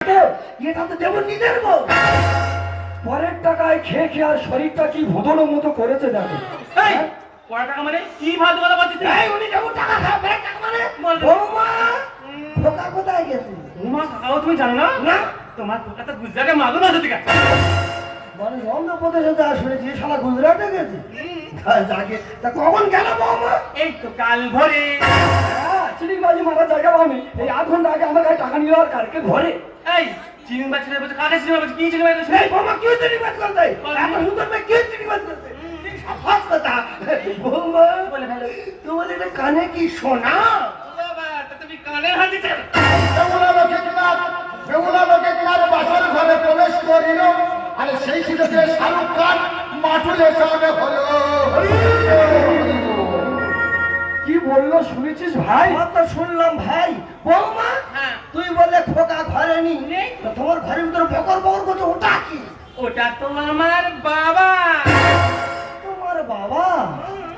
এটা তো দেব নিজের বউ। পরের টাকায় খেয়ে খেয়ে আর শরীরটা কি ভোদনের মতো করেছে দেখো। এই পড়া টাকা মানে কি ভাত কথা বলছিস? এই উনি যেমন টাকা খায় ব্যাগ টাকা মানে বৌমা খোকা কোথায় গেছে? উমা কাকাও তুমি জানো না? না তোমার খোকা তো গুজরাটে মাগুর মাছ থেকে মানে অন্ধ্রপ্রদেশে যা শুনেছি শালা গুজরাটে গেছে। তাই যাকে তা কখন গেল বৌমা? এই তো কাল ভোরে। চিড়িবাজি মারা জায়গা পাবি। এই 8 ঘন্টা আগে আমার কাছে টাকা নিল আর কালকে ঘরে। এই চিনিবাজ ছেলে বলছে কাকে চিনিবাজ কি চিনিবাজ? এই বৌমা কি চিড়িবাজ করতে? এত সুন্দর মেয়ে কি চিড়িবাজ করতে? সাফাস কথা বৌমা বলে ভালো তোমার এটা কানে কি শোনা? বাবা তা তুমি কানের হাত দিতে বেগুনা লোকে কিনারে বাসর ঘরে প্রবেশ করিল আর সেই সুযোগে শাহরুখ খান মাটুলের সঙ্গে হলো। কি বললো শুনেছিস ভাই? তো শুনলাম ভাই। বৌমা হ্যাঁ তুই বললে খোকা ঘরে নেই, তো তোমার ঘরের ভিতরে বকর বকর করছে ওটা কি? ওটা তো আমার বাবা। তোমার বাবা?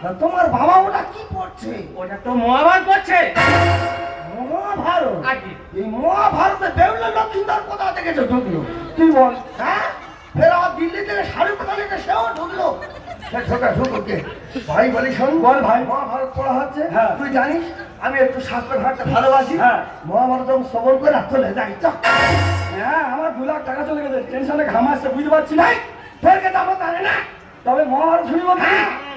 তা তোমার বাবা ওটা কি পড়ছে? ওটা তো মহাভারত করছে। মহাভারত? আগে এই মহাভারতে বেউলা লক্ষিন্দর কোথা থেকে ঢুকলো তুই বল? হ্যাঁ ফের আবার দিল্লি থেকে শাহরুখ খান এসে সেও ঢুকলো। ভাই বলি শোন, বল ভাই। মহাভারত পড়া হচ্ছে, তুই জানিস আমি একটু শাস্ত্র ঘাটতে ভালোবাসি। মহাভারত যখন শ্রবণ করে চলে যাই। হ্যাঁ আমার 2 লাখ টাকা চলে গেছে, টেনশনে ঘাম আসছে বুঝতে পারছি না। তোর কাছে আমার জানে না, তবে মহাভারত শুনি বলছি।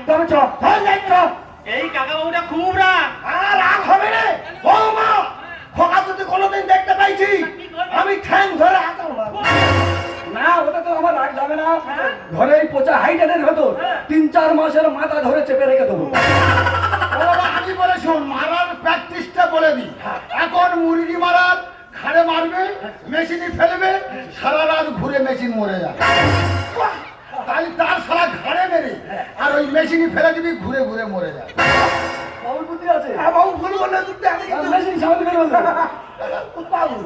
তবে চল যাই চল। এই কাকা বাবুটা খুব রাগ। আর রাগ হবে রে বৌমা, খোকা যদি কোনোদিন দেখতে পাইছি আমি ঠ্যাং ধরে আঁচড় মারবো। না ওটা তো আমার রাগ যাবে না। ঘরে এই পচা হাইডেনের ভেতর 3-4 মাসের মাথা ধরে চেপে রেখে দেবো। আমি বলে শোন, মারার প্র্যাকটিসটা বলে দিই। এখন মুরগি মারার ঘাড়ে মারবে, মেশিনে ফেলবে, সারা রাত ঘুরে মেশিন মরে যাবে। তাই তার সারা ঘাড়ে মেরে আর ওই মেশিনে ফেলে দিবি, ঘুরে ঘুরে মরে যাবে। বাবু বুদ্ধি আছে? হ্যাঁ বাবু ভুল বললে তুই দেখে কিন্তু মেশিন সামনে বের বলতে বাবু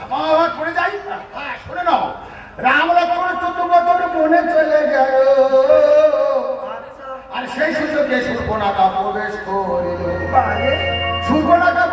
মহাভারত পড়ে যাই। হ্যাঁ শুনে নাও, রাম লক্ষ্মণ 14 বছর মনে চলে গেল আর সেই সুযোগে সুর্পণখা প্রবেশ করিল। সুর্পণখা